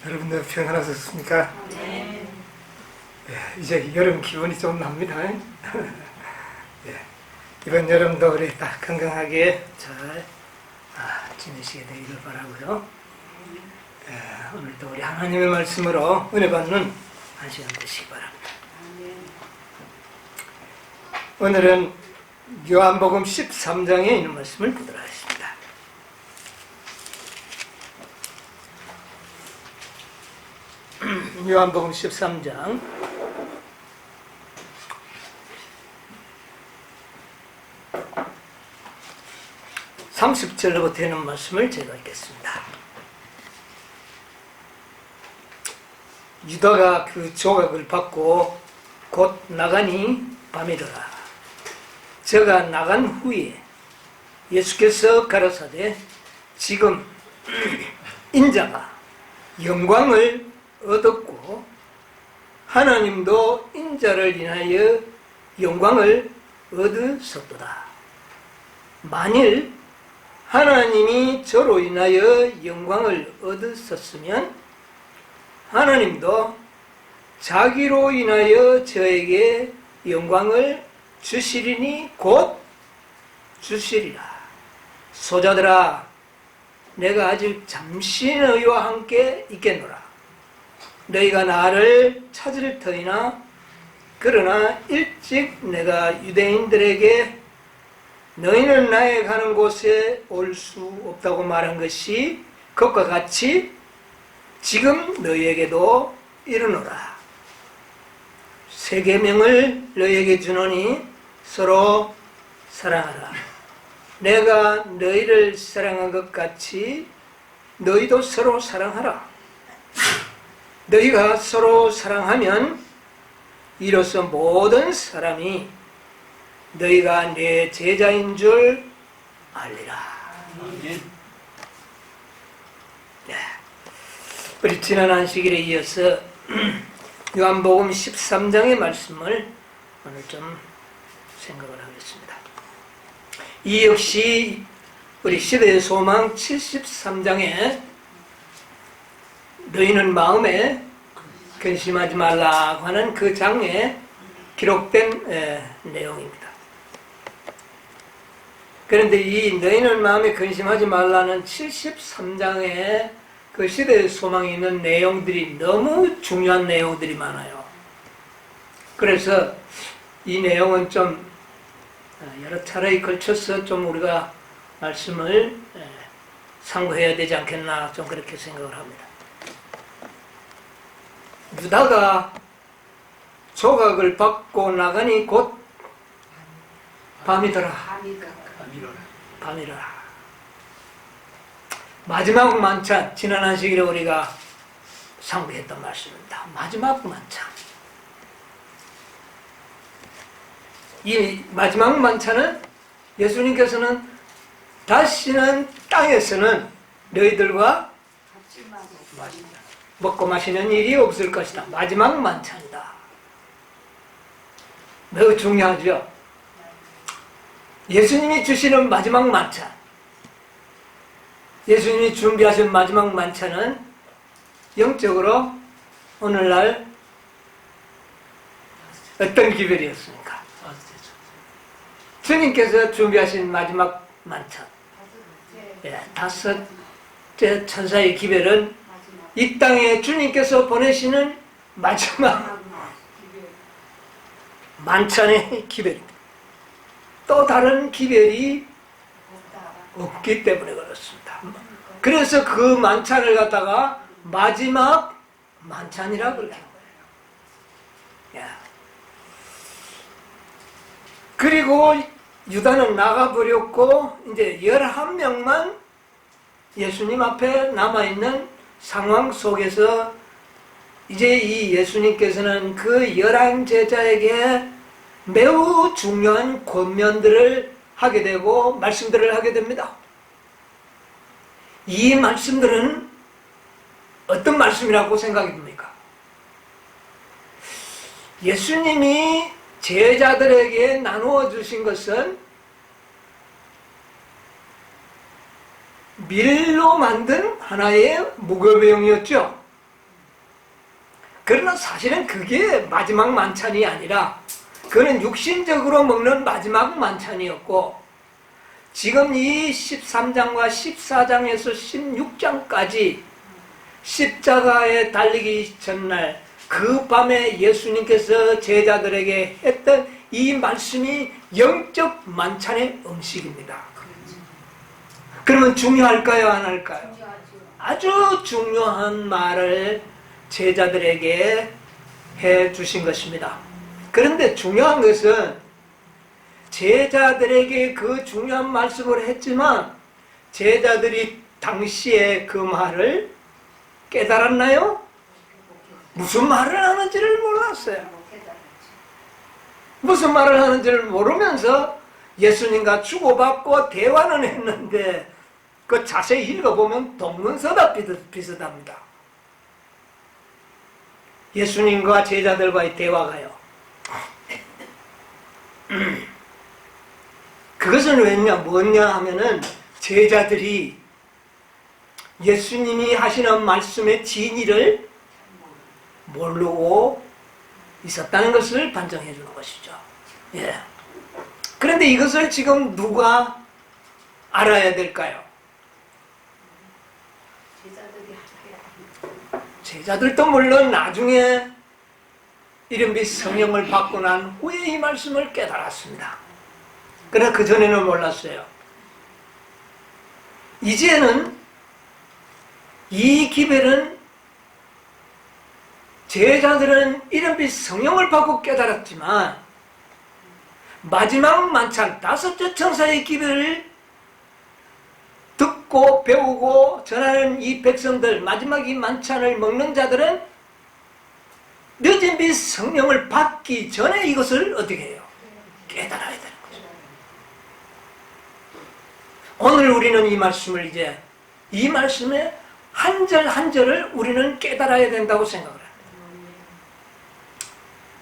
여러분들 평안하셨습니까? 네. 이제 여름 기분이 좀 납니다. 이번 여름도 우리 다 건강하게 잘 지내시게 되기를 바라고요. 오늘도 우리 하나님의 말씀으로 은혜 받는 한 시간 되시기 바랍니다. 오늘은 요한복음 13장에 있는 말씀을 보도록 하겠습니다. 요한복음 13장 30절로부터 있는 말씀을 제가 읽겠습니다. 유다가 그 조각을 받고 곧 나가니 밤이더라. 저가 나간 후에 예수께서 가라사대 지금 인자가 영광을 얻었고 하나님도 인자를 인하여 영광을 얻으셨도다. 만일 하나님이 저로 인하여 영광을 얻으셨으면 하나님도 자기로 인하여 저에게 영광을 주시리니 곧 주시리라. 소자들아, 내가 아직 잠시 너희와 함께 있겠노라. 너희가 나를 찾을 터이나 그러나 일찍 내가 유대인들에게 너희는 나의 가는 곳에 올 수 없다고 말한 것이 그것과 같이 지금 너희에게도 이르노라. 새 계명을 너희에게 주노니 서로 사랑하라. 내가 너희를 사랑한 것 같이 너희도 서로 사랑하라. 너희가 서로 사랑하면 이로써 모든 사람이 너희가 내 제자인 줄 알리라. 네. 우리 지난 안식일에 이어서 요한복음 13장의 말씀을 오늘 좀 생각을 하겠습니다. 이 역시 우리 시대의 소망 73장에 너희는 마음에 근심하지 말라고 하는 그 장에 기록된 내용입니다. 그런데 이 너희는 마음에 근심하지 말라는 73장에 그 시대의 소망이 있는 내용들이 너무 중요한 내용들이 많아요. 그래서 이 내용은 좀 여러 차례에 걸쳐서 좀 우리가 말씀을 상고해야 되지 않겠나 좀 그렇게 생각을 합니다. 유다가 조각을 받고 나가니 곧 밤이더라. 밤이더라. 마지막 만찬, 지난 안식일에 우리가 상고했던 말씀입니다. 마지막 만찬. 이 마지막 만찬은 예수님께서는 다시는 땅에서는 너희들과 먹고 마시는 일이 없을 것이다. 마지막 만찬이다. 매우 중요하죠. 예수님이 주시는 마지막 만찬, 예수님이 준비하신 마지막 만찬은 영적으로 오늘날 어떤 기별이었습니까? 주님께서 준비하신 마지막 만찬, 다섯째 천사의 기별은 이 땅에 주님께서 보내시는 마지막 만찬의 기별입니다. 또 다른 기별이 없기 때문에 그렇습니다. 그래서 그 만찬을 갖다가 마지막 만찬이라고 그러는 거예요. 그리고 유다는 나가버렸고 이제 11명만 예수님 앞에 남아있는 상황 속에서 이제 이 예수님께서는 그 11제자에게 매우 중요한 권면들을 하게 되고 말씀들을 하게 됩니다. 이 말씀들은 어떤 말씀이라고 생각이 듭니까? 예수님이 제자들에게 나누어 주신 것은 밀로 만든 하나의 무교병이었죠. 그러나 사실은 그게 마지막 만찬이 아니라 그는 육신적으로 먹는 마지막 만찬이었고, 지금 이 13장과 14장에서 16장까지 십자가에 달리기 전날 그 밤에 예수님께서 제자들에게 했던 이 말씀이 영적 만찬의 음식입니다. 그러면 중요할까요? 안 할까요? 아주 중요한 말을 제자들에게 해 주신 것입니다. 그런데 중요한 것은 제자들에게 그 중요한 말씀을 했지만 제자들이 당시에 그 말을 깨달았나요? 무슨 말을 하는지를 몰랐어요. 무슨 말을 하는지를 모르면서 예수님과 주고받고 대화는 했는데 그 자세히 읽어보면 동문서답 비슷합니다. 예수님과 제자들과의 대화가요. 그것은 뭐냐 하면은 제자들이 예수님이 하시는 말씀의 진리를 모르고 있었다는 것을 반증해 주는 것이죠. 예. 그런데 이것을 지금 누가 알아야 될까요? 제자들도 물론 나중에 이른비 성령을 받고 난 후에 이 말씀을 깨달았습니다. 그러나 그전에는 몰랐어요. 이제는 이 기별은 제자들은 이른비 성령을 받고 깨달았지만 마지막 만찬 다섯째 천사의 기별을 듣고 배우고 전하는 이 백성들, 마지막 이 만찬을 먹는 자들은 늦은 비 성령을 받기 전에 이것을 어떻게 해요? 깨달아야 되는 거죠. 오늘 우리는 이 말씀을 이제 이 말씀의 한 절 한 절을 우리는 깨달아야 된다고 생각을 합니다.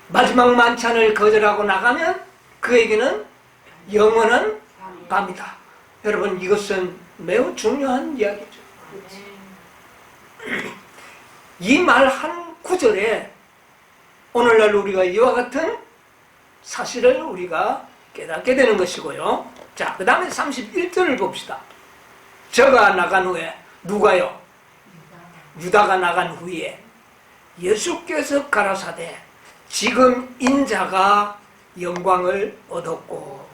마지막 만찬을 거절하고 나가면 그에게는 영원한 밤이다. 여러분, 이것은 매우 중요한 이야기죠. 이 말 한 구절에 오늘날 우리가 이와 같은 사실을 우리가 깨닫게 되는 것이고요. 자, 그 다음에 31절을 봅시다. 저가 나간 후에 누가요? 유다가 나간 후에 예수께서 가라사대 지금 인자가 영광을 얻었고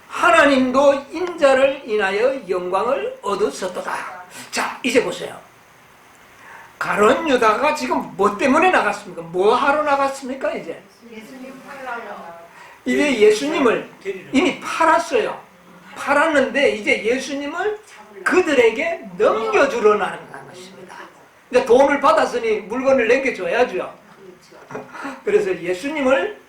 하나님도 인자를 인하여 영광을 얻으셨도다. 자, 이제 보세요. 가룟 유다가 지금 뭐 때문에 나갔습니까? 뭐 하러 나갔습니까? 이제 예수님을 이미 팔았어요. 팔았는데 이제 예수님을 그들에게 넘겨주러 나간 것입니다. 이제 돈을 받았으니 물건을 넘겨줘야죠. 그래서 예수님을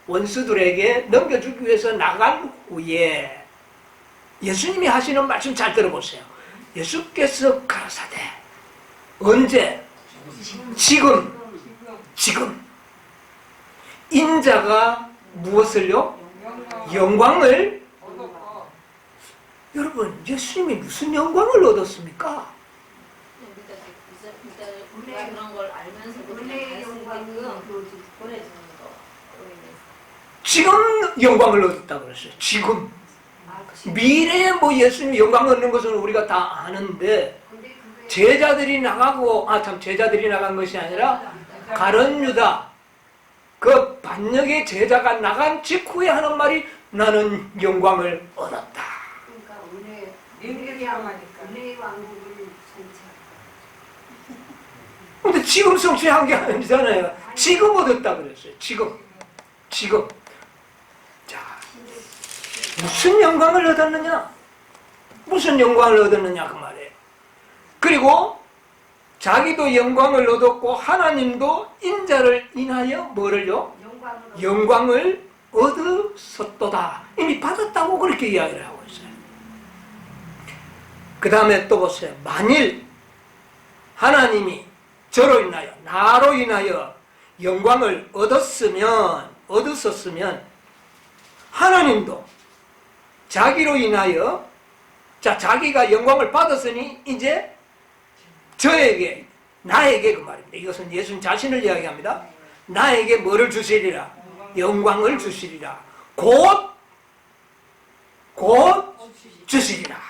원수들에게 넘겨주기 위해서 나간 후에 예수님이 하시는 말씀 잘 들어보세요. 예수께서 가라사대 언제? 지금 인자가 무엇을요? 영광을. 여러분, 예수님이 무슨 영광을 얻었습니까? 그런 걸 알면서 은혜의 영광을 보내주는 거. 지금 영광을 얻었다고 그랬어요. 지금. 미래에 뭐 예수님 영광 얻는 것은 우리가 다 아는데 제자들이 나가고 제자들이 나간 것이 아니라 가룟 유다 그 반역의 제자가 나간 직후에 하는 말이 나는 영광을 얻었다. 그러니까 은혜의 왕국을 근데 지금 성취한 게 아니잖아요. 지금 얻었다 그랬어요. 지금. 자, 무슨 영광을 얻었느냐? 무슨 영광을 얻었느냐 그 말이에요. 그리고 자기도 영광을 얻었고 하나님도 인자를 인하여 뭐를요? 영광을 얻으셨도다. 이미 받았다고 그렇게 이야기를 하고 있어요. 그 다음에 또 보세요. 만일 하나님이 저로 인하여 나로 인하여 영광을 얻었었으면 하나님도 자기로 인하여 자, 자기가 영광을 받았으니 이제 저에게, 나에게 그 말입니다. 이것은 예수님 자신을 이야기합니다. 나에게 뭐를 주시리라? 영광을 주시리라. 곧 주시리라.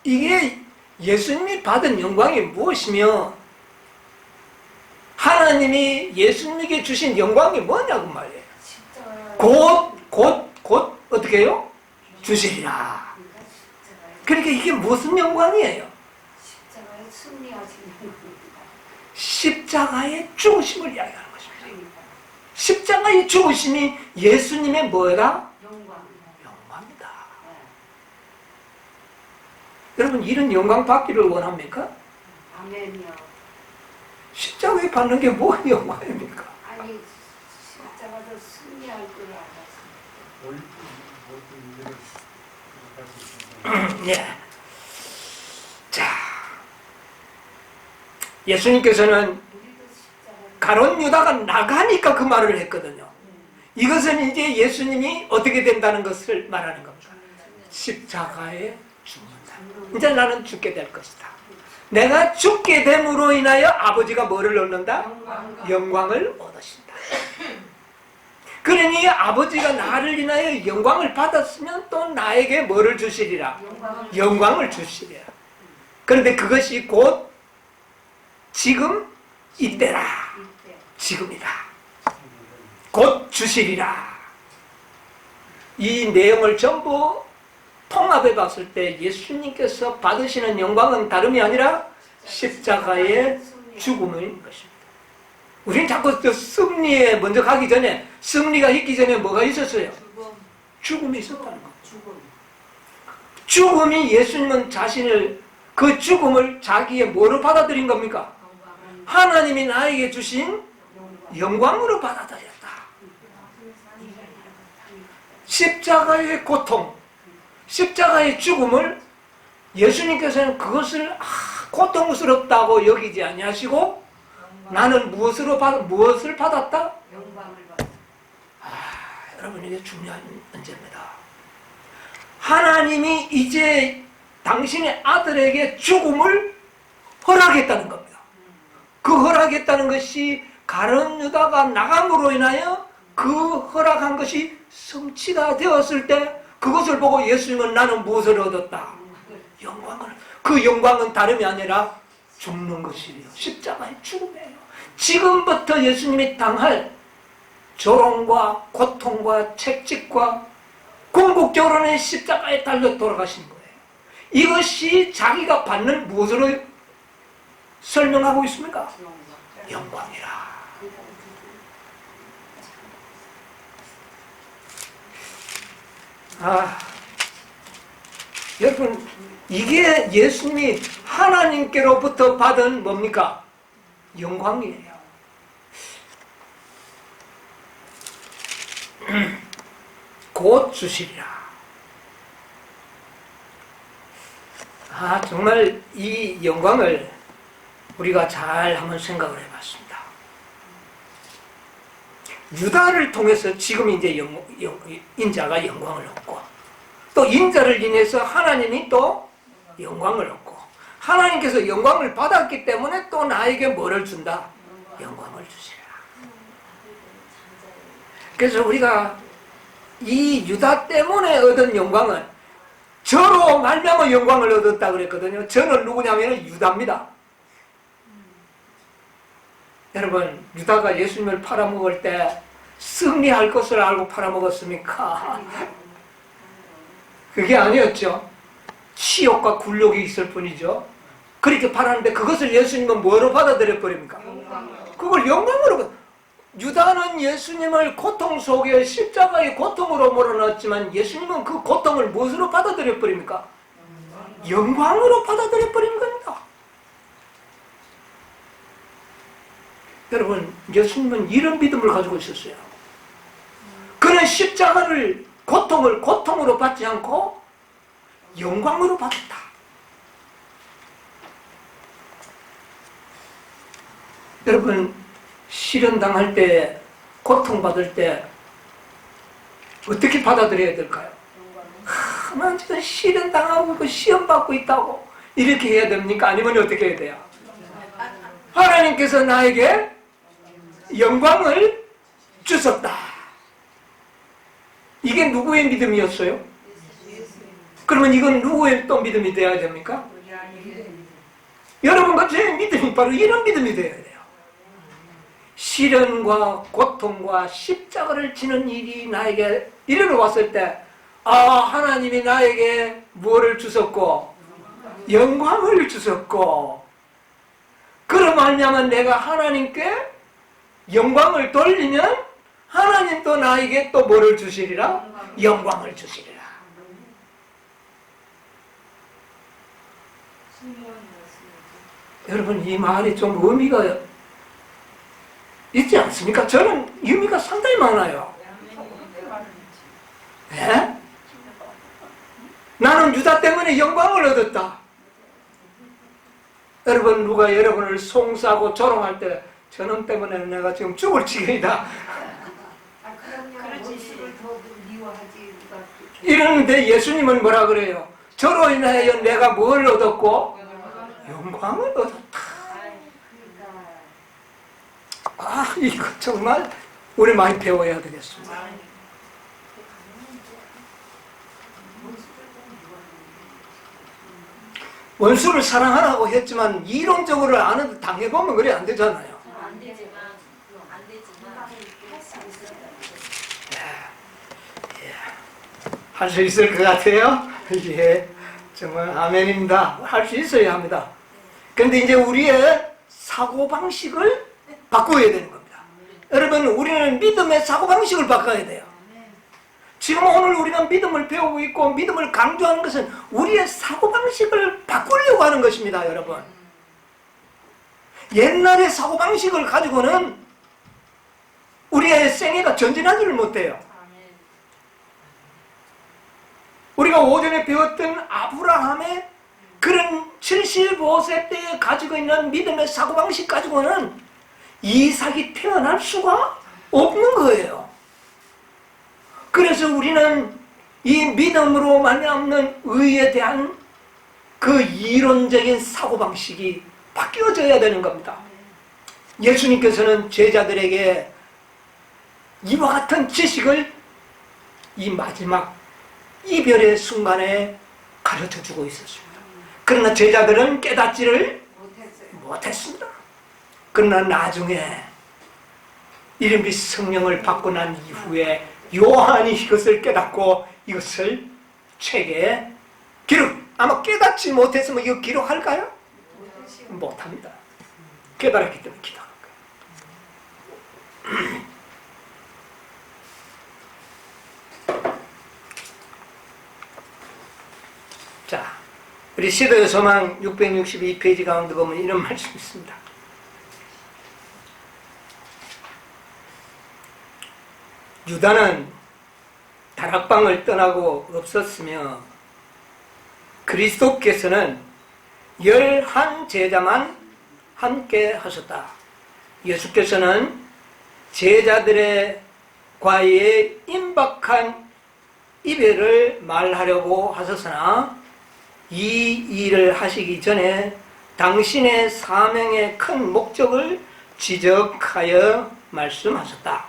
이게 예수님이 받은 영광이 무엇이며 하나님이 예수님에게 주신 영광이 뭐냐고 말이에요. 곧 어떻게 해요? 주시리라. 그러니까 이게 무슨 영광이에요? 십자가에 승리하시는 겁니다. 십자가의 죽으심을 이야기하는 것입니다. 십자가의 죽으심이 예수님의 뭐다? 영광이다. 여러분, 이런 영광 받기를 원합니까? 아멘이요. 십자가에 받는 게 뭐 영광입니까? 아니 십자가도 승리할 걸 알았습니다. 네. 자, 예수님께서는 우리도 십자가를 가룟 유다가 나가니까 그 말을 했거든요. 이것은 이제 예수님이 어떻게 된다는 것을 말하는 겁니다. 십자가에 죽는다. 이제 나는 죽게 될 것이다. 내가 죽게 됨으로 인하여 아버지가 뭐를 얻는다? 영광을 얻으신다. 그러니 아버지가 나를 인하여 영광을 받았으면 또 나에게 뭐를 주시리라? 영광을 주시리라. 그런데 그것이 곧 지금 이때라. 지금이다. 곧 주시리라. 이 내용을 전부 통합해 봤을 때 예수님께서 받으시는 영광은 다름이 아니라 십자가의 죽음인 것입니다. 우리는 자꾸 그 승리에 먼저 가기 전에, 승리가 있기 전에 뭐가 있었어요? 죽음이 있었다는 거죠. 죽음이 예수님은 자신을, 그 죽음을 자기의 뭐로 받아들인 겁니까? 하나님이 나에게 주신 영광으로 받아들였다. 십자가의 고통, 십자가의 죽음을 예수님께서는 그것을 고통스럽다고 여기지 아니하시고 나는 무엇을 받았다? 영광을 받았다. 여러분, 이게 중요한 문제입니다. 하나님이 이제 당신의 아들에게 죽음을 허락했다는 겁니다. 그 허락했다는 것이 가룟 유다가 나감으로 인하여 그 허락한 것이 성취가 되었을 때 그것을 보고 예수님은 나는 무엇을 얻었다? 영광을. 그 영광은 다름이 아니라 죽는 것이에요. 십자가의 죽음이에요. 지금부터 예수님이 당할 조롱과 고통과 채찍과 궁극적으로는 십자가에 달려 돌아가신 거예요. 이것이 자기가 받는 무엇으로 설명하고 있습니까? 영광이라. 여러분, 이게 예수님이 하나님께로부터 받은 뭡니까? 영광이에요. 곧 주시리라. 정말 이 영광을 우리가 잘 한번 생각을 해봤습니다. 유다를 통해서 지금 이제 인자가 영광을 얻고, 또 인자를 인해서 하나님이 또 영광을 얻고, 하나님께서 영광을 받았기 때문에 또 나에게 뭐를 준다? 영광을 주시라. 그래서 우리가 이 유다 때문에 얻은 영광은 저로 말미암아 영광을 얻었다 그랬거든요. 저는 누구냐면 유다입니다. 여러분, 유다가 예수님을 팔아먹을 때 승리할 것을 알고 팔아먹었습니까? 그게 아니었죠. 치욕과 굴욕이 있을 뿐이죠. 그렇게 팔았는데 그것을 예수님은 뭐로 받아들여 버립니까? 그걸 영광으로. 유다는 예수님을 고통 속에 십자가의 고통으로 몰아넣었지만 예수님은 그 고통을 무엇으로 받아들여 버립니까? 영광으로 받아들여 버리는 겁니다. 여러분, 예수님은 이런 믿음을 가지고 있었어요. 그는 십자가를, 고통을 고통으로 받지 않고 영광으로 받았다. 여러분, 시련당할 때, 고통받을 때 어떻게 받아들여야 될까요? 난 지금 시련 당하고 있고 시험 받고 있다고 이렇게 해야 됩니까? 아니면 어떻게 해야 돼요? 하나님께서 나에게 영광을 주셨다. 이게 누구의 믿음이었어요? 그러면 이건 누구의 또 믿음이 되어야 됩니까? 여러분과 제 믿음이 바로 이런 믿음이 되어야 돼요. 시련과 고통과 십자가를 지는 일이 나에게 이르러 왔을 때, 아, 하나님이 나에게 무엇을 주셨고 영광을 주셨고, 그로 말미암아 내가 하나님께 영광을 돌리면 하나님도 나에게 또 뭐를 주시리라? 영광을 주시리라. 여러분, 이 말이 좀 의미가 있지 않습니까? 저는 의미가 상당히 많아요. 네? 나는 유다 때문에 영광을 얻었다. 여러분, 누가 여러분을 송사하고 조롱할 때 저놈 때문에 내가 지금 죽을 지경이다 이러는데, 예수님은 뭐라 그래요? 저로 인하여 내가 뭘 얻었고? 영광을 얻었다. 아, 이거 정말 우리 많이 배워야 되겠습니다. 원수를 사랑하라고 했지만 이론적으로 아는 당해보면 그래 안 되잖아요. 안 되지만 할 수 있을 것 같아요? 예, 정말 아멘입니다. 할 수 있어야 합니다. 그런데 이제 우리의 사고방식을 바꿔야 되는 겁니다. 여러분, 우리는 믿음의 사고방식을 바꿔야 돼요. 지금 오늘 우리가 믿음을 배우고 있고 믿음을 강조하는 것은 우리의 사고방식을 바꾸려고 하는 것입니다. 여러분, 옛날의 사고방식을 가지고는 우리의 생애가 전진하지를 못해요. 우리가 오전에 배웠던 아브라함의 그런 75세 때에 가지고 있는 믿음의 사고방식 가지고는 이삭이 태어날 수가 없는 거예요. 그래서 우리는 이 믿음으로 말미암는 의에 대한 그 이론적인 사고방식이 바뀌어져야 되는 겁니다. 예수님께서는 제자들에게 이와 같은 지식을 이 마지막 이별의 순간에 가르쳐주고 있었습니다. 그러나 제자들은 깨닫지를 못했습니다. 그러나 나중에 이름이 성령을 받고 난 이후에 요한이 이것을 깨닫고 이것을 책에 기록, 아마 깨닫지 못했으면 이거 기록할까요? 못합니다. 깨달았기 때문에 기록할 거예요. 자, 우리 시대의 소망 662페이지 가운데 보면 이런 말씀이 있습니다. 유다는 다락방을 떠나고 없었으며 그리스도께서는 11제자만 함께 하셨다. 예수께서는 제자들의 과의 임박한 이별을 말하려고 하셨으나 이 일을 하시기 전에 당신의 사명의 큰 목적을 지적하여 말씀하셨다.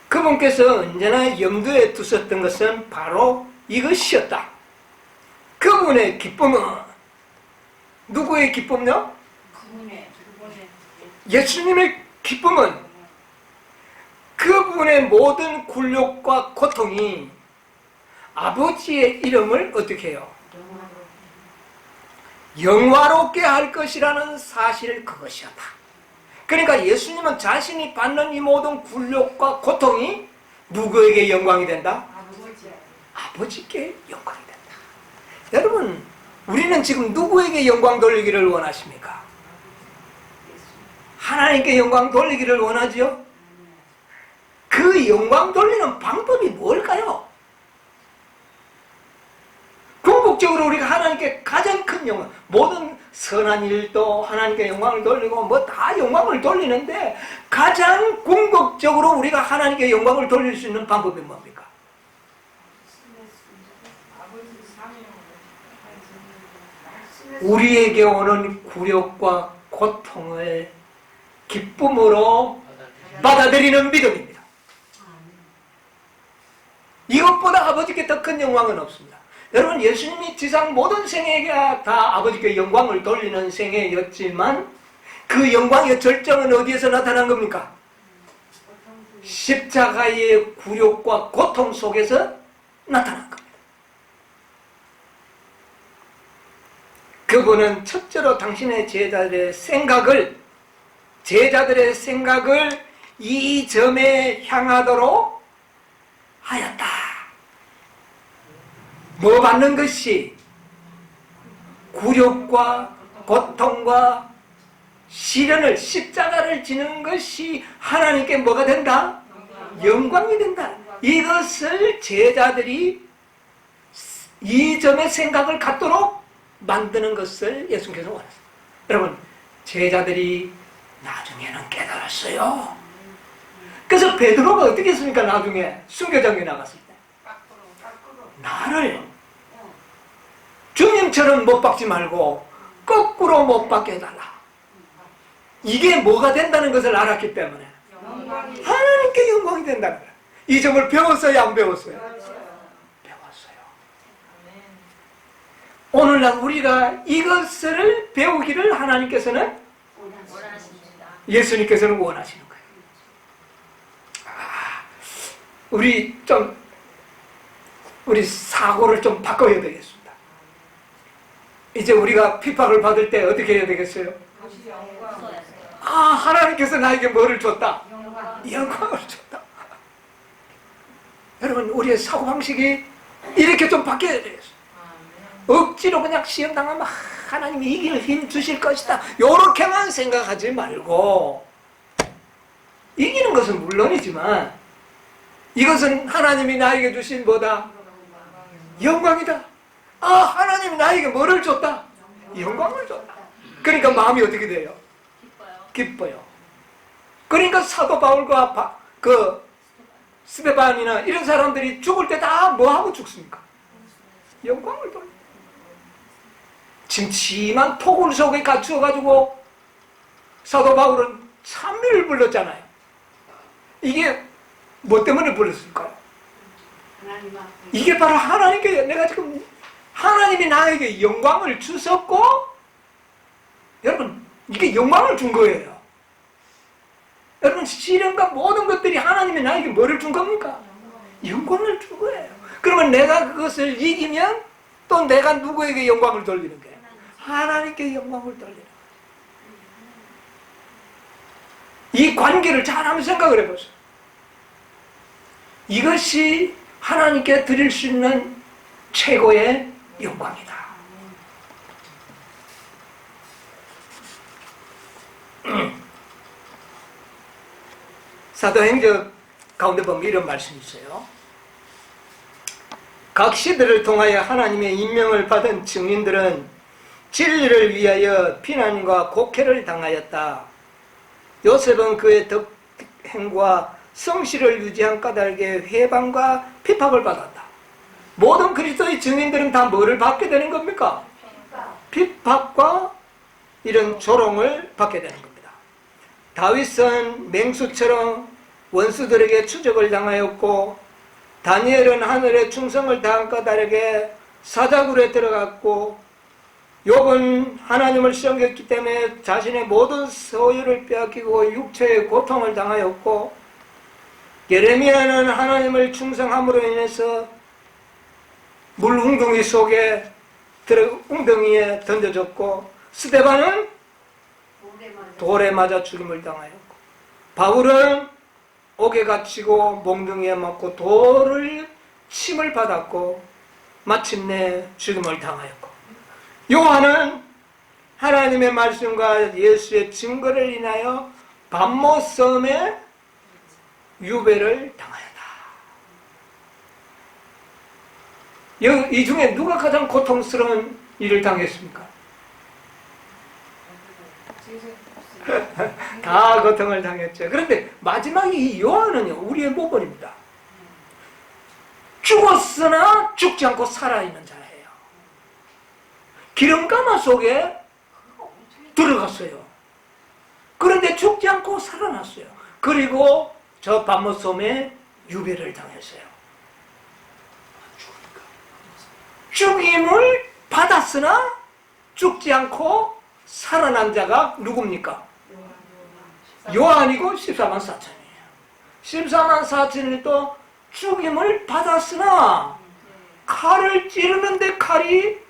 그분께서 언제나 염두에 두셨던 것은 바로 이것이었다. 그분의 기쁨은 누구의 기쁨요? 예수님의 기쁨은 그분의 모든 굴욕과 고통이 아버지의 이름을 어떻게 해요? 영화롭게 할 것이라는 사실, 그것이었다. 그러니까 예수님은 자신이 받는 이 모든 굴욕과 고통이 누구에게 영광이 된다? 아버지께 영광이 된다. 여러분, 우리는 지금 누구에게 영광 돌리기를 원하십니까? 하나님께 영광 돌리기를 원하지요? 그 영광 돌리는 방법이 뭘까요? 궁극적으로 우리가 하나님께 가장 큰 영광, 모든 선한 일도 하나님께 영광을 돌리고 뭐 다 영광을 돌리는데 가장 궁극적으로 우리가 하나님께 영광을 돌릴 수 있는 방법이 뭡니까? 우리에게 오는 굴욕과 고통을 기쁨으로 받아들이는 믿음입니다. 이것보다 아버지께 더 큰 영광은 없습니다. 여러분, 예수님이 지상 모든 생애가 다 아버지께 영광을 돌리는 생애였지만 그 영광의 절정은 어디에서 나타난 겁니까? 십자가의 굴욕과 고통 속에서 나타난 겁니다. 그분은 첫째로 당신의 제자들의 생각을 이 점에 향하도록 하였다. 뭐 받는 것이? 굴욕과 고통과 시련을, 십자가를 지는 것이 하나님께 뭐가 된다? 영광이 된다. 이것을 제자들이 이 점의 생각을 갖도록 만드는 것을 예수님께서 원하셨어요. 여러분, 제자들이 나중에는 깨달았어요. 그래서 베드로가 어떻게 했습니까? 나중에 순교장에 나갔을 때 나를 주님처럼 못 박지 말고 거꾸로 못 박게 해달라. 이게 뭐가 된다는 것을 알았기 때문에 하나님께 영광이 된다는 거예요. 이 점을 배웠어요? 안 배웠어요? 배웠어요. 오늘날 우리가 이것을 배우기를 하나님께서는 원하십니다. 예수님께서는 원하시는 거예요. 우리 사고를 좀 바꿔야 되겠습니다. 이제 우리가 핍박을 받을 때 어떻게 해야 되겠어요? 하나님께서 나에게 뭐를 줬다? 영광을 줬다. 여러분, 우리의 사고방식이 이렇게 좀 바뀌어야 되겠어요. 억지로 그냥 시험 당하면 하나님이 이길 힘 주실 것이다, 요렇게만 생각하지 말고, 이기는 것은 물론이지만 이것은 하나님이 나에게 주신 뭐다? 영광이다. 하나님이 나에게 뭐를 줬다? 영광을 줬다. 그러니까 마음이 어떻게 돼요? 기뻐요. 그러니까 사도 바울과 스데반이나 이런 사람들이 죽을 때 다 뭐하고 죽습니까? 영광을 돌려. 침침한 토굴 속에 갇혀가지고 사도 바울은 찬미를 불렀잖아요. 이게 뭐 때문에 불렀을까요? 이게 바로 하나님께, 내가 지금 하나님이 나에게 영광을 주셨고, 여러분, 이게 영광을 준 거예요. 여러분, 시련과 모든 것들이 하나님이 나에게 뭐를 준 겁니까? 영광을 준 거예요. 그러면 내가 그것을 이기면 또 내가 누구에게 영광을 돌리는 거예요? 하나님께 영광을 돌리는 거예요. 이 관계를 잘 한번 생각을 해보세요. 이것이 하나님께 드릴 수 있는 최고의 영광이다. 사도행전 가운데 보면 이런 말씀이 있어요. 각 시대를 통하여 하나님의 임명을 받은 증인들은 진리를 위하여 비난과 곡해를 당하였다. 요셉은 그의 덕행과 성실을 유지한 까닭에 회방과 핍박을 받았다. 모든 그리스도의 증인들은 다 뭐를 받게 되는 겁니까? 핍박과 이런 조롱을 받게 되는 겁니다. 다윗은 맹수처럼 원수들에게 추적을 당하였고, 다니엘은 하늘에 충성을 다한 까닭에 사자굴에 들어갔고, 욥은 하나님을 섬겼기 때문에 자신의 모든 소유를 빼앗기고 육체의 고통을 당하였고, 예레미야는 하나님을 충성함으로 인해서 물 웅덩이 속에 웅덩이에 던져졌고, 스데반은 돌에 맞아 죽임을 당하였고, 바울은 옥에 갇히고 몽둥이에 맞고 돌을 침을 받았고 마침내 죽임을 당하였고, 요한은 하나님의 말씀과 예수의 증거를 인하여 밤모섬에 유배를 당하였다. 이 중에 누가 가장 고통스러운 일을 당했습니까? 다 고통을 당했죠. 그런데 마지막에 이 요한은요, 우리의 모범입니다. 죽었으나 죽지 않고 살아있는 자예요. 기름가마 속에 들어갔어요. 그런데 죽지 않고 살아났어요. 그리고 저 밤모섬에 유배를 당했어요. 죽임을 받았으나 죽지 않고 살아난 자가 누굽니까? 요한이고 14만 4천이에요. 14만 4천이 또 죽임을 받았으나 칼을 찌르는데 칼이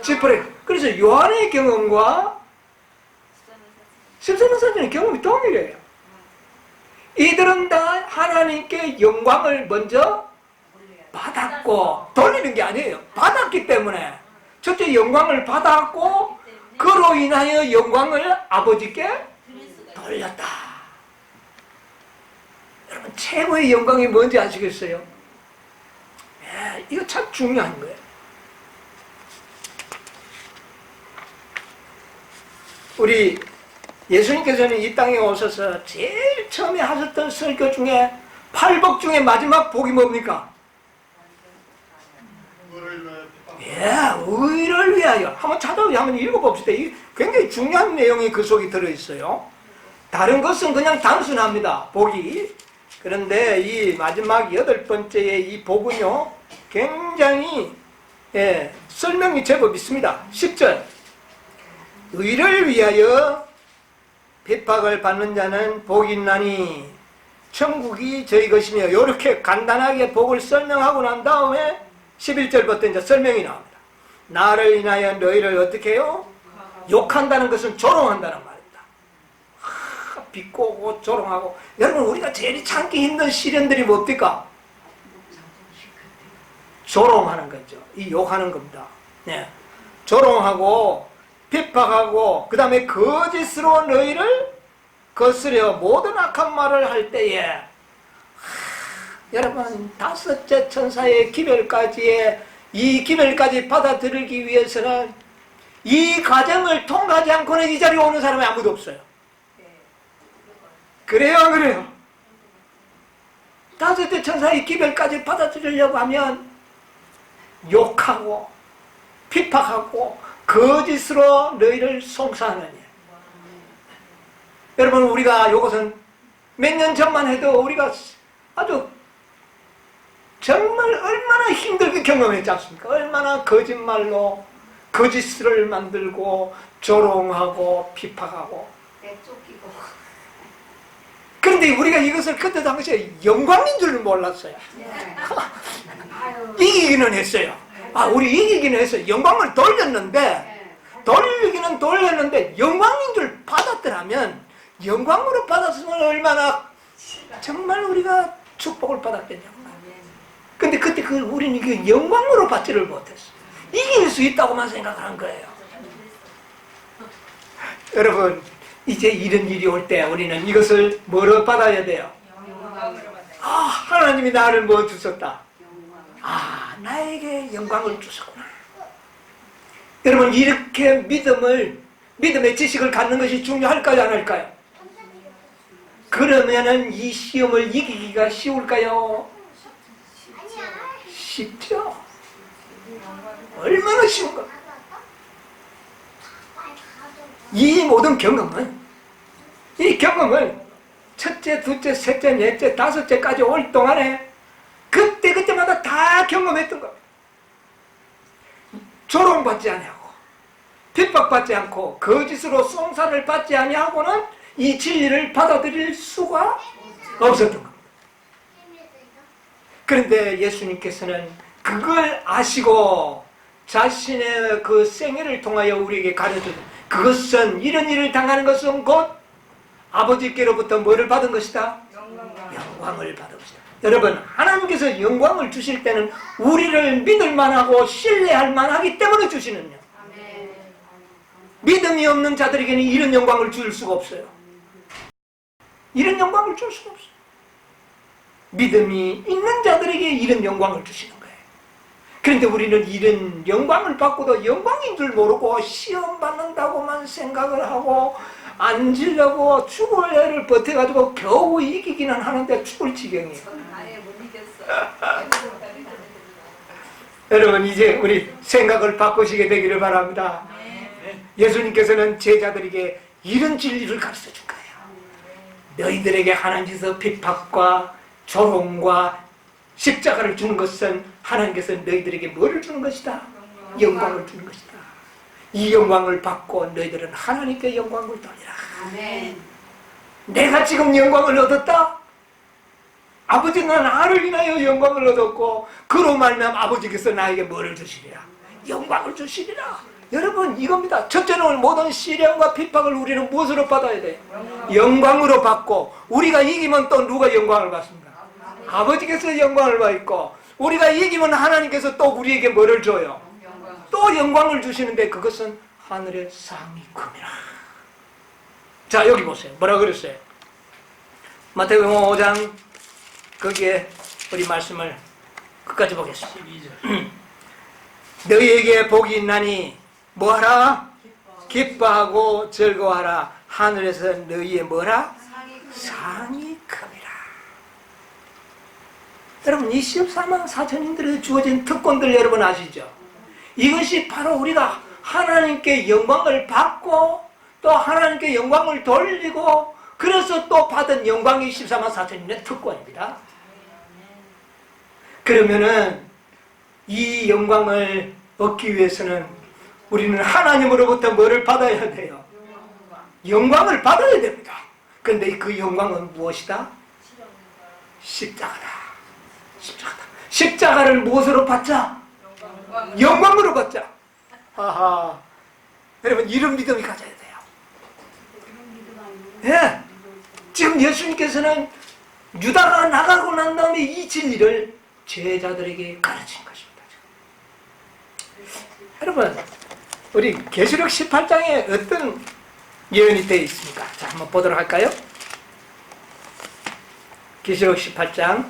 지푸레기. 그래서 요한의 경험과 14만 4천의 경험이 동일해요. 이들은 다 하나님께 영광을 먼저 받았고, 돌리는 게 아니에요. 받았기 때문에 첫째 영광을 받았고, 그로 인하여 영광을 아버지께 돌렸다. 여러분, 최고의 영광이 뭔지 아시겠어요? 이거 참 중요한 거예요. 우리 예수님께서는 이 땅에 오셔서 제일 처음에 하셨던 설교 중에 8복 중에 마지막 복이 뭡니까? 의를 위하여. 한번 찾아보자. 한번 읽어봅시다. 이 굉장히 중요한 내용이 그 속에 들어있어요. 다른 것은 그냥 단순합니다. 복이. 그런데 이 마지막 8번째의 이 복은요, 굉장히 설명이 제법 있습니다. 10절. 의를 위하여 핍박을 받는 자는 복이 있나니 천국이 저희 것이며, 이렇게 간단하게 복을 설명하고 난 다음에 11절부터 이제 설명이 나옵니다. 나를 인하여 너희를 어떻게 해요? 욕한다는 것은 조롱한다는 말입니다. 비꼬고 조롱하고. 여러분, 우리가 제일 참기 힘든 시련들이 뭡니까? 조롱하는 거죠. 이 욕하는 겁니다. 네. 조롱하고 핍박하고, 그 다음에 거짓으로 너희를 거스려 모든 악한 말을 할 때에, 여러분, 5째 천사의 기별까지의 이 기별까지 받아들이기 위해서는 이 과정을 통과하지 않고는 이 자리에 오는 사람이 아무도 없어요. 그래요, 안 그래요? 5째 천사의 기별까지 받아들이려고 하면 욕하고 핍박하고 거짓으로 너희를 송사하느니. 여러분, 우리가 이것은 몇 년 전만 해도 우리가 아주 정말 얼마나 힘들게 경험했지 않습니까? 얼마나 거짓말로 거짓을 만들고 조롱하고 핍박하고. 내쫓기고. 그런데 우리가 이것을 그때 당시에 영광인 줄 몰랐어요. 이기기는 했어요. 우리 이기기는 했어요. 영광을 돌리기는 돌렸는데 영광인 줄 받았더라면, 영광으로 받았으면 얼마나 정말 우리가 축복을 받았겠냐고. 근데 그때 우리는 이게 영광으로 받지를 못했어. 이길 수 있다고만 생각한 거예요. 여러분, 이제 이런 일이 올 때 우리는 이것을 뭐로 받아야 돼요? 하나님이 나를 뭐 주셨다? 나에게 영광을 주셨구나. 여러분, 이렇게 믿음의 지식을 갖는 것이 중요할까요, 안 할까요? 그러면은 이 시험을 이기기가 쉬울까요? 쉽죠? 얼마나 쉬운가? 이 모든 경험은, 이 경험을 첫째, 둘째, 셋째, 넷째, 5째까지 올 동안에 그때마다 다 경험했던 겁니다. 조롱받지 아니하고, 핍박받지 않고, 거짓으로 송사를 받지 아니하고는 이 진리를 받아들일 수가 없었던 겁니다. 그런데 예수님께서는 그걸 아시고 자신의 그 생애를 통하여 우리에게 가르쳐준, 그것은, 이런 일을 당하는 것은 곧 아버지께로부터 뭐를 받은 것이다? 영광을 받은 것이다. 여러분, 하나님께서 영광을 주실 때는 우리를 믿을 만하고 신뢰할 만하기 때문에 주시는요. 믿음이 없는 자들에게는 이런 영광을 줄 수가 없어요. 이런 영광을 줄 수가 없어요. 믿음이 있는 자들에게 이런 영광을 주시는 거예요. 그런데 우리는 이런 영광을 받고도 영광인 줄 모르고 시험 받는다고만 생각을 하고 앉으려고 죽을 애를 버텨가지고 겨우 이기기는 하는데 죽을 지경이에요. 아예 못 이겼어. 여러분 이제 우리 생각을 바꾸시게 되기를 바랍니다. 예수님께서는 제자들에게 이런 진리를 가르쳐 준 거예요. 너희들에게 하나님께서 핍박과 조롱과 십자가를 주는 것은 하나님께서 너희들에게 뭐를 주는 것이다? 영광을 주는 것이다. 이 영광을 받고 너희들은 하나님께 영광을 돌리라. 아멘. 내가 지금 영광을 얻었다? 아버지는 나를 인하여 영광을 얻었고 그로 말미암아 아버지께서 나에게 뭐를 주시리라? 영광을 주시리라. 여러분 이겁니다. 첫째는 모든 시련과 핍박을 우리는 무엇으로 받아야 돼요? 영광으로 받고 우리가 이기면 또 누가 영광을 받습니까? 아버지께서 영광을 받고 우리가 이기면 하나님께서 또 우리에게 뭐를 줘요? 또 영광을 주시는데 그것은 하늘의 상위급이라. 자 여기 보세요. 뭐라 그랬어요? 마태복음 5장 거기에 우리 말씀을 끝까지 보겠습니다. 12절. 너희에게 복이 있나니 뭐하라? 기뻐하고 즐거워하라. 하늘에서 너희의 뭐라? 상위급이라. 여러분 24만 4천인들에게 주어진 특권들 여러분 아시죠? 이것이 바로 우리가 하나님께 영광을 받고 또 하나님께 영광을 돌리고 그래서 또 받은 영광이 14만 4천인의 특권입니다. 그러면은 이 영광을 얻기 위해서는 우리는 하나님으로부터 뭐를 받아야 돼요? 영광을 받아야 됩니다. 그런데 그 영광은 무엇이다? 십자가다. 십자가다. 십자가를 무엇으로 받자? 영광으로 받자. 아하. 여러분 이런 믿음이 가져야 돼요. 예. 지금 예수님께서는 유다가 나가고 난 다음에 이 진리를 제자들에게 가르친 것입니다. 여러분 우리 계시록 18장에 어떤 예언이 되어 있습니까? 자 한번 보도록 할까요? 계시록 18장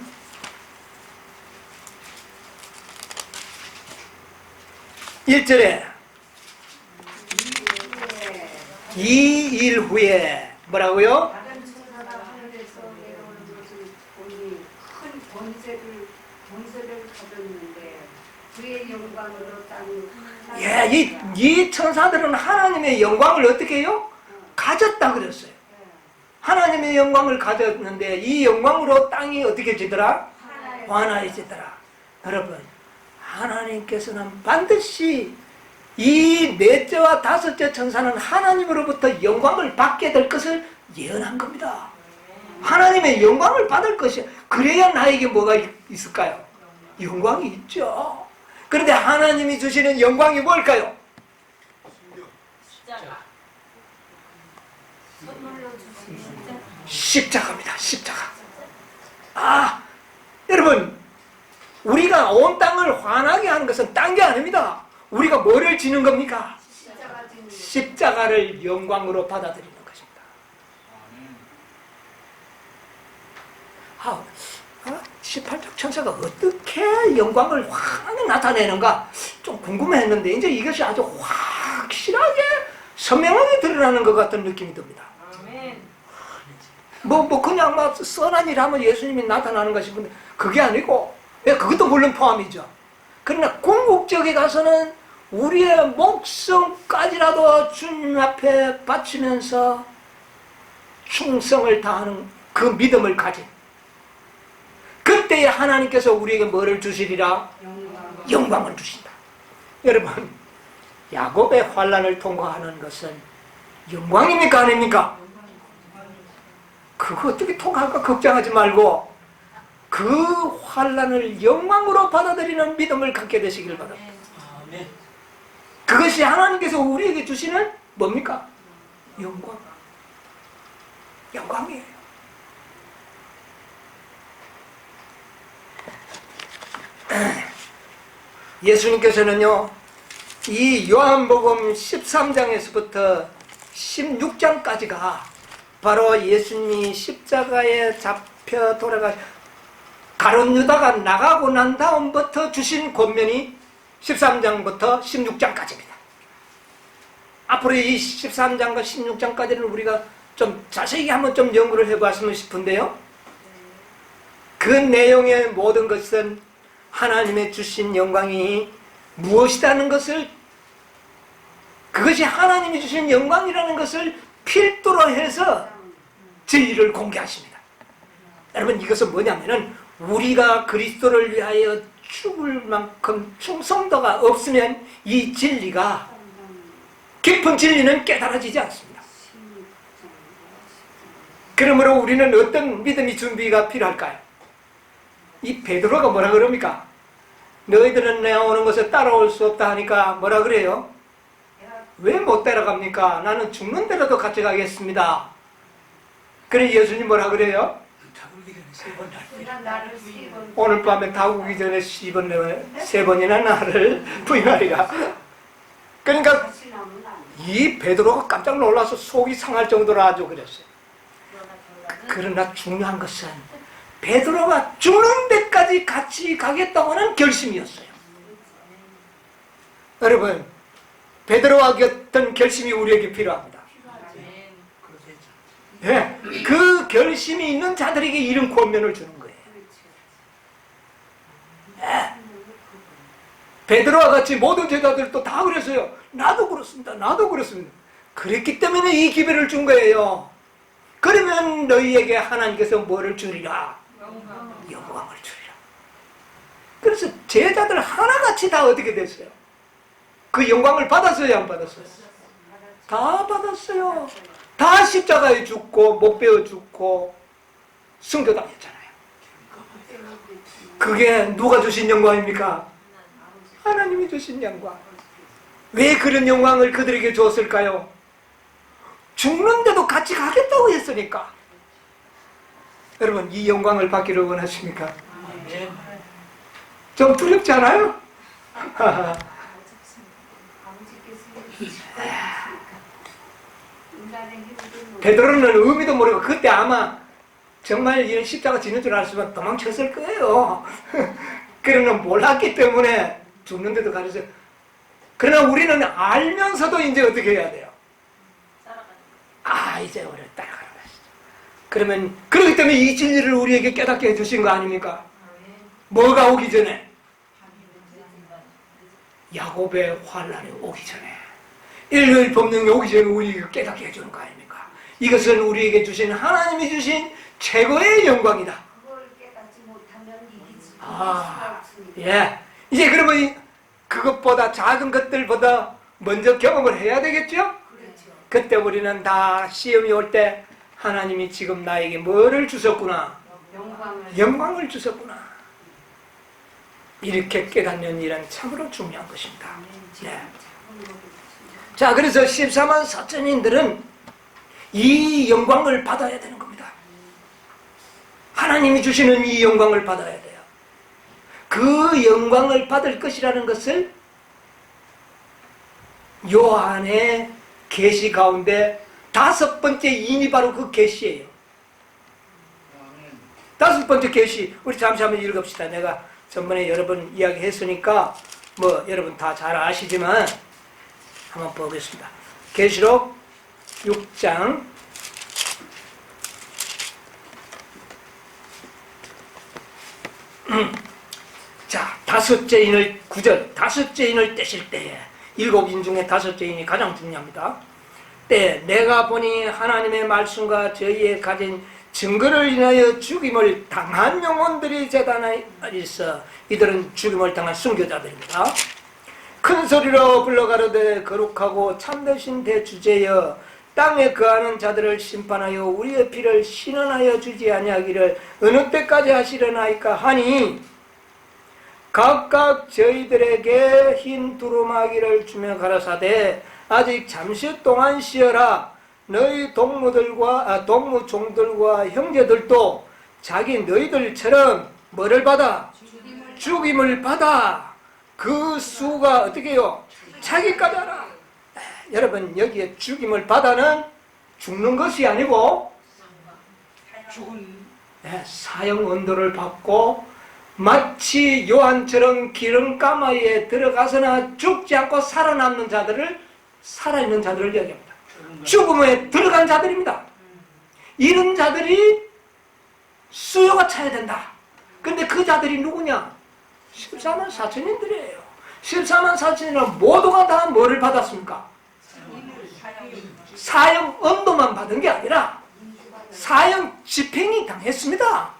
1절에 2일 후에 뭐라고요? 다른 천사가 하늘에서 내려오는 것을 보니 큰 번제를 가졌는데 그의 영광으로 땅이 예, 이 천사들은 하나님의 영광을 어떻게 해요? 가졌다 그랬어요. 하나님의 영광을 가졌는데 이 영광으로 땅이 어떻게 지더라? 환화해지더라. 여러분 하나님께서는 반드시 이 넷째와 다섯째 천사는 하나님으로부터 영광을 받게 될 것을 예언한 겁니다. 하나님의 영광을 받을 것이 그래야 나에게 뭐가 있을까요? 영광이 있죠. 그런데 하나님이 주시는 영광이 뭘까요? 십자가. 선물로 주신 십자가입니다. 십자가. 아, 여러분 우리가 온 땅을 환하게 하는 것은 딴 게 아닙니다. 우리가 뭐를 지는 겁니까? 십자가 지는 십자가를 영광으로 받아들이는 것입니다. 아, 18장 천사가 어떻게 영광을 환하게 나타내는가 좀 궁금했는데 이제 이것이 아주 확실하게 선명하게 드러나는 것 같은 느낌이 듭니다. 아멘. 뭐 그냥 막 선한 일 하면 예수님이 나타나는 것이 근데 그게 아니고 그것도 물론 포함이죠. 그러나 궁극적에 가서는 우리의 목숨까지라도 주님 앞에 바치면서 충성을 다하는 그 믿음을 가진 그때에 하나님께서 우리에게 뭐를 주시리라? 영광을 주신다. 여러분 야곱의 환난을 통과하는 것은 영광입니까 아닙니까? 그거 어떻게 통과할까 걱정하지 말고 그 환난을 영광으로 받아들이는 믿음을 갖게 되시길 바랍니다. 아멘. 그것이 하나님께서 우리에게 주시는 뭡니까? 영광. 영광이에요. 예수님께서는요, 이 요한복음 13장에서부터 16장까지가 바로 예수님이 십자가에 잡혀 돌아가 가룟 유다가 나가고 난 다음부터 주신 권면이 13장부터 16장까지입니다. 앞으로 이 13장과 16장까지는 우리가 좀 자세히 한번 좀 연구를 해봤으면 싶은데요. 그 내용의 모든 것은 하나님의 주신 영광이 무엇이라는 것을, 그것이 하나님이 주신 영광이라는 것을 필두로 해서 진리를 공개하십니다. 여러분, 이것은 뭐냐면은 우리가 그리스도를 위하여 죽을 만큼 충성도가 없으면 이 진리가, 깊은 진리는 깨달아지지 않습니다. 그러므로 우리는 어떤 믿음의 준비가 필요할까요? 이 베드로가 뭐라 그럽니까? 너희들은 내가 오는 것에 따라올 수 없다 하니까 뭐라 그래요? 왜 못 따라갑니까? 나는 죽는 대로도 같이 가겠습니다. 그래 예수님 뭐라 그래요? 오늘 밤에 다구기 전에 3번이나 나를 부인하리라. 그러니까 이 베드로가 깜짝 놀라서 속이 상할 정도로 아주 그랬어요. 그러나 중요한 것은 베드로가 죽는 데까지 같이 가겠다고 하는 결심이었어요. 여러분, 베드로와 같은 결심이 우리에게 필요합니다. 예, 그 결심이 있는 자들에게 이런 권면을 주는 거예요. 예. 베드로와 같이 모든 제자들도 다 그랬어요. 나도 그렇습니다. 나도 그렇습니다. 그랬기 때문에 이 기회를 준 거예요. 그러면 너희에게 하나님께서 뭐를 주리라? 영광을 주리라. 그래서 제자들 하나같이 다 어떻게 됐어요? 그 영광을 받았어요, 안 받았어요? 다 받았어요. 다 십자가에 죽고 목베어 죽고 순교당했잖아요. 그게 누가 주신 영광입니까? 하나님이 주신 영광. 왜 그런 영광을 그들에게 주었을까요? 죽는데도 같이 가겠다고 했으니까. 여러분, 이 영광을 받기를 원하십니까? 좀 두렵지 않아요? 베드로는 의미도 모르고 그때 아마 정말 이런 십자가 지는 줄 알았으면 도망쳤을 거예요. 그러나 몰랐기 때문에 죽는데도 가르쳐요. 그러나 우리는 알면서도 이제 어떻게 해야 돼요? 이제 우리를 따라가는 것이죠. 그러면 그렇기 때문에 이 진리를 우리에게 깨닫게 해주신 거 아닙니까? 뭐가 오기 전에? 야곱의 환란이 오기 전에, 일요일 법령이 오기 전에 우리에게 깨닫게 해주는 거 아닙니까? 이것은 우리에게 주신, 하나님이 주신 최고의 영광이다. 그걸 깨닫지 못하면 이기지 수가 없습니다. 예. 이제 그러면 그것보다 작은 것들보다 먼저 경험을 해야 되겠죠? 그렇죠. 그때 우리는 다 시험이 올 때 하나님이 지금 나에게 뭐를 주셨구나? 영광을 주셨구나. 이렇게 깨닫는 일은 참으로 중요한 것입니다. 네. 자, 그래서 14만 4천인들은 이 영광을 받아야 되는 겁니다. 하나님이 주시는 이 영광을 받아야 돼요. 그 영광을 받을 것이라는 것을 요한의 계시 가운데 5번째 인이 바로 그 계시예요. 5번째 계시, 우리 잠시 한번 읽읍시다. 내가 전번에 여러 번 이야기했으니까 뭐 여러분 다 잘 아시지만 한번 보겠습니다. 계시록 6장 5째 인을 9절, 5째 인을 떼실 때에 7인 중에 5째 인이 가장 중요합니다. 때 내가 보니 하나님의 말씀과 저희의 가진 증거를 인하여 죽임을 당한 영혼들이 재단에 있어 이들은 죽임을 당한 순교자들입니다. 큰 소리로 불러가로되 거룩하고 참되신 대주제여 땅에 거하는 자들을 심판하여 우리의 피를 신원하여 주지 아니하기를 어느 때까지 하시려나이까 하니 각각 저희들에게 흰 두루마기를 주며 가라사대 아직 잠시 동안 쉬어라. 너희 동무종들과 형제들도 자기 너희들처럼 뭐를 받아? 죽임을 받아. 그 수가 어떻게 해요? 차기까지 하라. 여러분, 여기에 죽임을 받아는 죽는 것이 아니고 사형 언도를 받고 마치 요한처럼 기름가마에 들어가서나 죽지 않고 살아남는 자들을, 살아있는 자들을 이야기합니다. 죽음에 들어간 자들입니다. 이런 자들이 수요가 차야 된다. 근데 그 자들이 누구냐? 14만 4천인들이에요. 14만 4천이나 모두가 다 뭐를 받았습니까? 사형 언도만 받은 게 아니라 사형 집행이 당했습니다.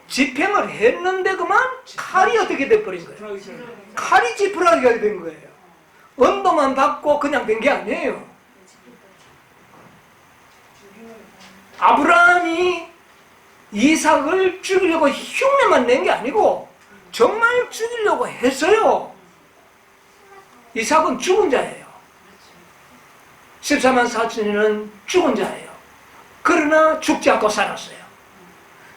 집행을 했는데 그만 칼이 어떻게 돼버린 거예요? 칼이 지푸라기가 된 거예요. 언도만 받고 그냥 된 게 아니에요. 아브라함이 이삭을 죽이려고 흉내만 낸 게 아니고 정말 죽이려고 했어요. 이삭은 죽은 자예요. 14만 4천이는 죽은 자예요. 그러나 죽지 않고 살았어요.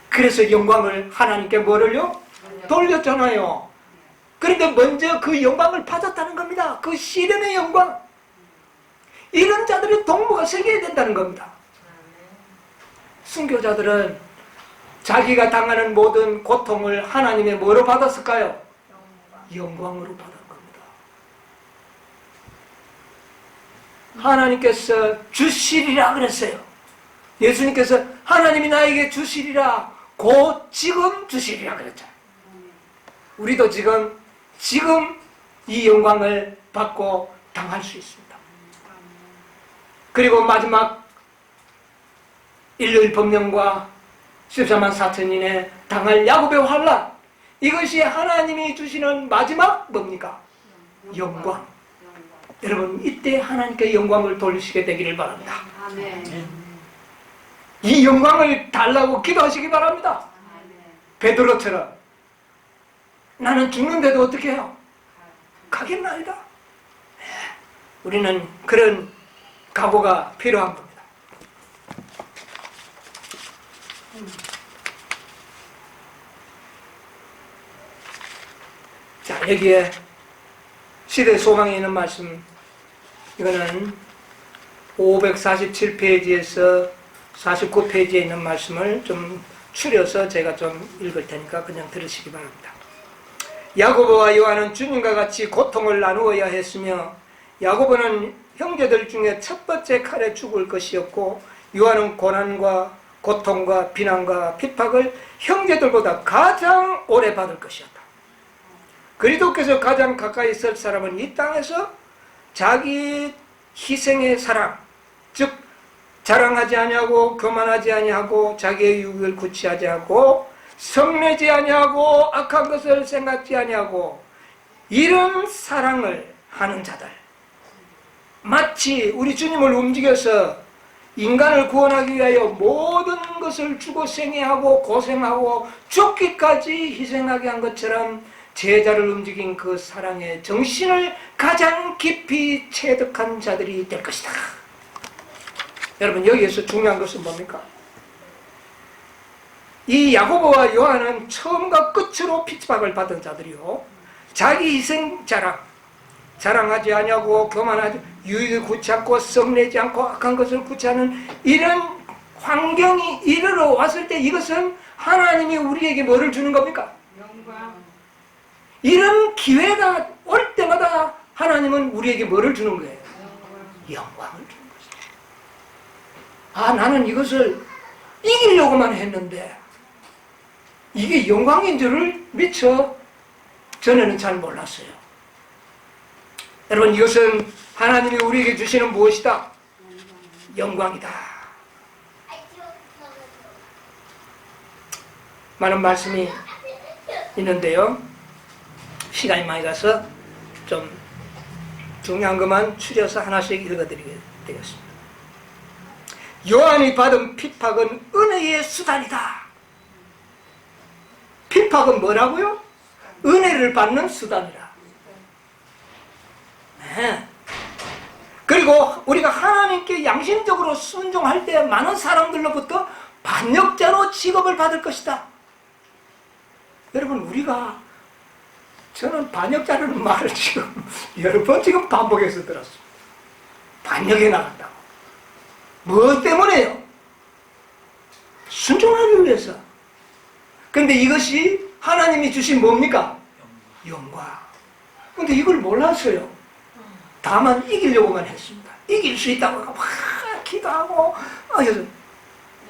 그래서 영광을 하나님께 뭐를요? 돌렸잖아요. 그런데 먼저 그 영광을 받았다는 겁니다. 그 시련의 영광. 이런 자들의 동무가 새겨야 된다는 겁니다. 순교자들은 자기가 당하는 모든 고통을 하나님의 뭐로 받았을까요? 영광으로 받은 겁니다. 하나님께서 주시리라 그랬어요. 예수님께서 하나님이 나에게 주시리라, 곧 지금 주시리라 그랬잖아요. 우리도 지금 이 영광을 받고 당할 수 있습니다. 그리고 마지막 일요일 법령과 14만 4천인의 당할 야곱의 환난, 이것이 하나님이 주시는 마지막 뭡니까? 영광. 여러분, 이때 하나님께 영광을 돌리시게 되기를 바랍니다. 이 영광을 달라고 기도하시기 바랍니다. 베드로처럼 나는 죽는데도 어떻게 해요? 가겠나이다. 우리는 그런 각오가 필요한 겁니다. 자, 여기에 시대 소망에 있는 말씀, 이거는 547페이지에서 49페이지에 있는 말씀을 좀 추려서 제가 좀 읽을 테니까 그냥 들으시기 바랍니다. 야고보와 요한은 주님과 같이 고통을 나누어야 했으며 야고보는 형제들 중에 첫 번째 칼에 죽을 것이었고 요한은 고난과 고통과 비난과 핍박을 형제들보다 가장 오래 받을 것이었다. 그리스도께서 가장 가까이 있을 사람은 이 땅에서 자기 희생의 사랑, 즉 자랑하지 아니하고 교만하지 아니하고 자기의 유익을 구취하지 않고 성내지 아니하고 악한 것을 생각지 아니하고 이런 사랑을 하는 자들, 마치 우리 주님을 움직여서 인간을 구원하기 위하여 모든 것을 주고 생애하고 고생하고 죽기까지 희생하게 한 것처럼 제자를 움직인 그 사랑의 정신을 가장 깊이 체득한 자들이 될 것이다. 여러분, 여기에서 중요한 것은 뭡니까? 이 야고보와 요한은 처음과 끝으로 핍박을 받은 자들이요, 자기 희생 자랑하지 아니하고 교만하지, 유익을 구치 않고 썩내지 않고 악한 것을 구치하는 이런 환경이 이르러 왔을 때 이것은 하나님이 우리에게 뭐를 주는 겁니까? 영광. 이런 기회가 올 때마다 하나님은 우리에게 뭐를 주는 거예요? 영광을 주는 것이죠. 아, 나는 이것을 이기려고만 했는데 이게 영광인 줄을 미처 전에는 잘 몰랐어요. 여러분, 이것은 하나님이 우리에게 주시는 무엇이다? 영광이다. 많은 말씀이 있는데요, 시간이 많이 가서 좀 중요한 것만 추려서 하나씩 읽어드리게 되겠습니다. 요한이 받은 핍박은 은혜의 수단이다. 핍박은 뭐라고요? 은혜를 받는 수단이라. 네. 그리고 우리가 하나님께 양심적으로 순종할 때 많은 사람들로부터 반역자로 취급을 받을 것이다. 여러분, 저는 반역자라는 말을 지금 여러 번 지금 반복해서 들었습니다. 반역에 나간다고. 뭐 때문에요? 순종하기 위해서. 그런데 이것이 하나님이 주신 뭡니까? 영광. 근데 이걸 몰랐어요. 다만 이기려고만 했습니다. 이길 수 있다고 막 기도하고.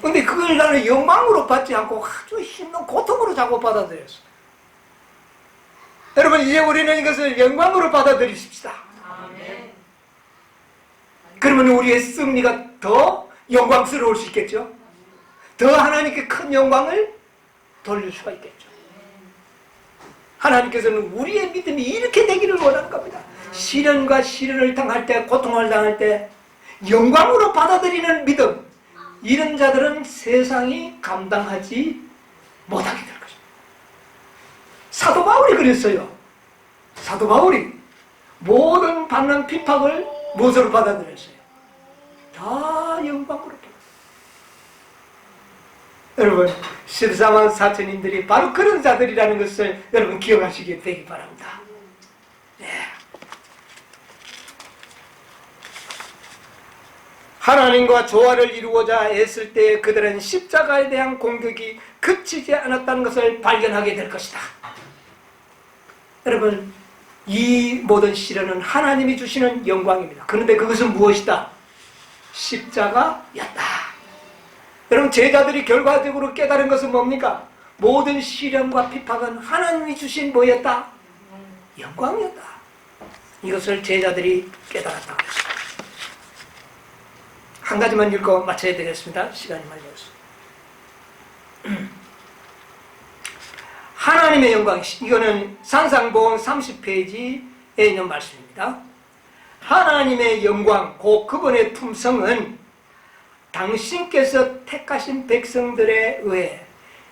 근데 그걸 나는 영광으로 받지 않고 아주 힘든 고통으로 자꾸 받아들였어요. 여러분, 이제 우리는 이것을 영광으로 받아들이십시다. 아멘. 그러면 우리의 승리가 더 영광스러울 수 있겠죠? 더 하나님께 큰 영광을 돌릴 수가 있겠죠. 하나님께서는 우리의 믿음이 이렇게 되기를 원하는 겁니다. 시련과 시련을 당할 때, 고통을 당할 때 영광으로 받아들이는 믿음, 이런 자들은 세상이 감당하지 못하게 될 것입니다. 사도 바울이 그랬어요. 사도 바울이 모든 받는 핍박을 무엇으로 받아들였어요? 다 영광으로 받아들였어요. 여러분, 14만 4천인들이 바로 그런 자들이라는 것을 여러분 기억하시게 되기 바랍니다. 네. 하나님과 조화를 이루고자 애쓸 때 그들은 십자가에 대한 공격이 그치지 않았다는 것을 발견하게 될 것이다. 여러분, 이 모든 시련은 하나님이 주시는 영광입니다. 그런데 그것은 무엇이다? 십자가였다. 여러분, 제자들이 결과적으로 깨달은 것은 뭡니까? 모든 시련과 핍박은 하나님이 주신 뭐였다? 영광이었다. 이것을 제자들이 깨달았다고 했습니다. 한 가지만 읽고 마쳐야 되겠습니다. 시간이 많이 없습니다. 하나님의 영광, 이거는 산상본 30페이지에 있는 말씀입니다. 하나님의 영광, 곧 그분의 품성은 당신께서 택하신 백성들에 의해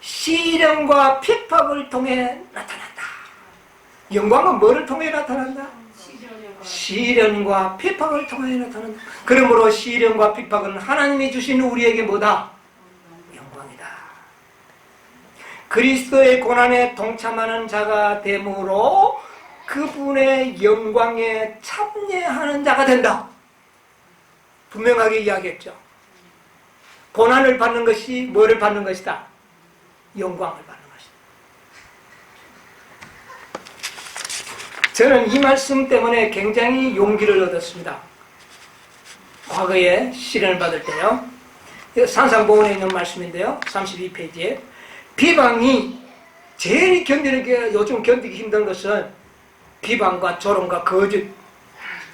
시련과 핍박을 통해 나타난다. 영광은 뭐를 통해 나타난다? 시련과 핍박을 통해 나타난다. 그러므로 시련과 핍박은 하나님이 주신 우리에게 뭐다? 영광이다. 그리스도의 고난에 동참하는 자가 되므로 그분의 영광에 참여하는 자가 된다. 분명하게 이야기했죠. 고난을 받는 것이 뭐를 받는 것이다? 영광을 받는 것이다. 저는 이 말씀 때문에 굉장히 용기를 얻었습니다. 과거에 시련을 받을 때요. 산상보훈에 있는 말씀인데요. 32페이지에 비방이 제일 요즘 견디기 힘든 것은 비방과 조롱과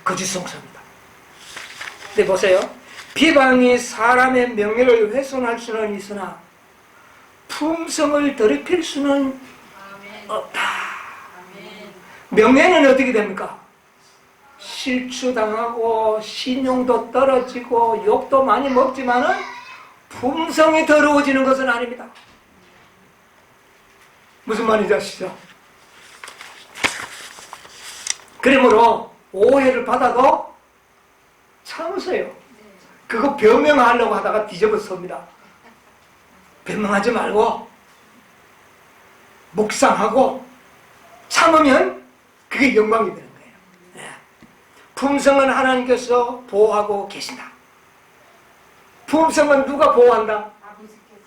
거짓성사입니다. 근데 보세요. 비방이 사람의 명예를 훼손할 수는 있으나 품성을 더럽힐 수는 없다. 명예는 어떻게 됩니까? 실추당하고 신용도 떨어지고 욕도 많이 먹지만은 품성이 더러워지는 것은 아닙니다. 무슨 말인지 아시죠? 그러므로 오해를 받아도 참으세요. 그거 변명하려고 하다가 뒤집어섭니다. 변명하지 말고 묵상하고 참으면 그게 영광이 되는 거예요. 네. 품성은 하나님께서 보호하고 계신다. 품성은 누가 보호한다?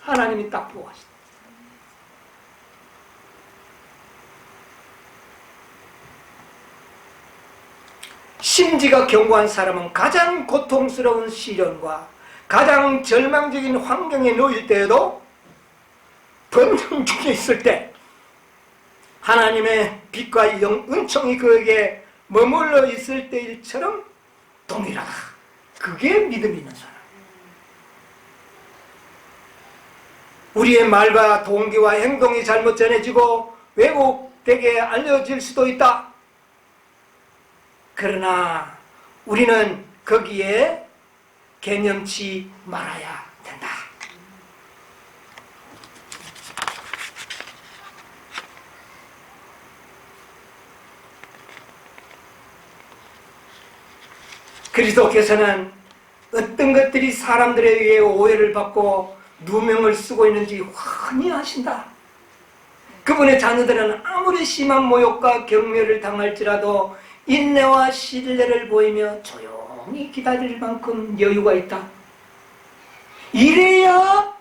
하나님이 딱 보호하신다. 심지가 견고한 사람은 가장 고통스러운 시련과 가장 절망적인 환경에 놓일 때에도 번영 중에 있을 때 하나님의 빛과 은총이 그에게 머물러 있을 때일처럼 동일하다. 그게 믿음이 있는 사람. 우리의 말과 동기와 행동이 잘못 전해지고 왜곡되게 알려질 수도 있다. 그러나 우리는 거기에 개념치 말아야 된다. 그리스도께서는 어떤 것들이 사람들에 의해 오해를 받고 누명을 쓰고 있는지 훤히 아신다. 그분의 자녀들은 아무리 심한 모욕과 경멸을 당할지라도 인내와 신뢰를 보이며 조용히 기다릴 만큼 여유가 있다. 이래야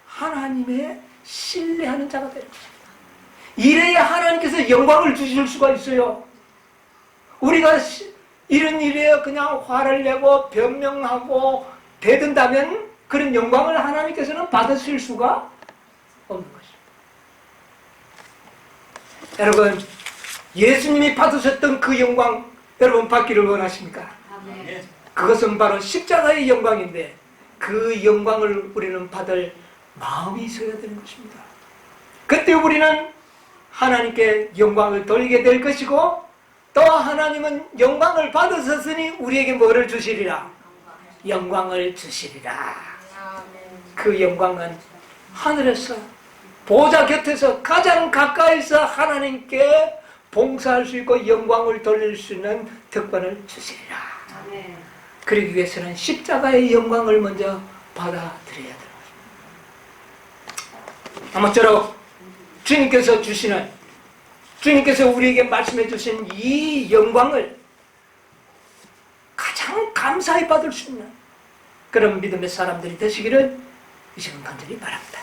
하나님의 신뢰하는 자가 되는 것입니다. 이래야 하나님께서 영광을 주실 수가 있어요. 우리가 이런 일에 그냥 화를 내고 변명하고 대든다면 그런 영광을 하나님께서는 받으실 수가 없는 것입니다. 여러분, 예수님이 받으셨던 그 영광 여러분 받기를 원하십니까? 아멘. 그것은 바로 십자가의 영광인데 그 영광을 우리는 받을 마음이 있어야 되는 것입니다. 그때 우리는 하나님께 영광을 돌리게 될 것이고 또 하나님은 영광을 받으셨으니 우리에게 뭐를 주시리라? 영광을 주시리라. 그 영광은 하늘에서 보좌 곁에서 가장 가까이서 하나님께 봉사할 수 있고 영광을 돌릴 수 있는 특권을 주시리라. 아멘. 그러기 위해서는 십자가의 영광을 먼저 받아들여야 되는 것입니다. 아무쪼록 주님께서 우리에게 말씀해 주신 이 영광을 가장 감사히 받을 수 있는 그런 믿음의 사람들이 되시기를 이 시간 간절히 바랍니다.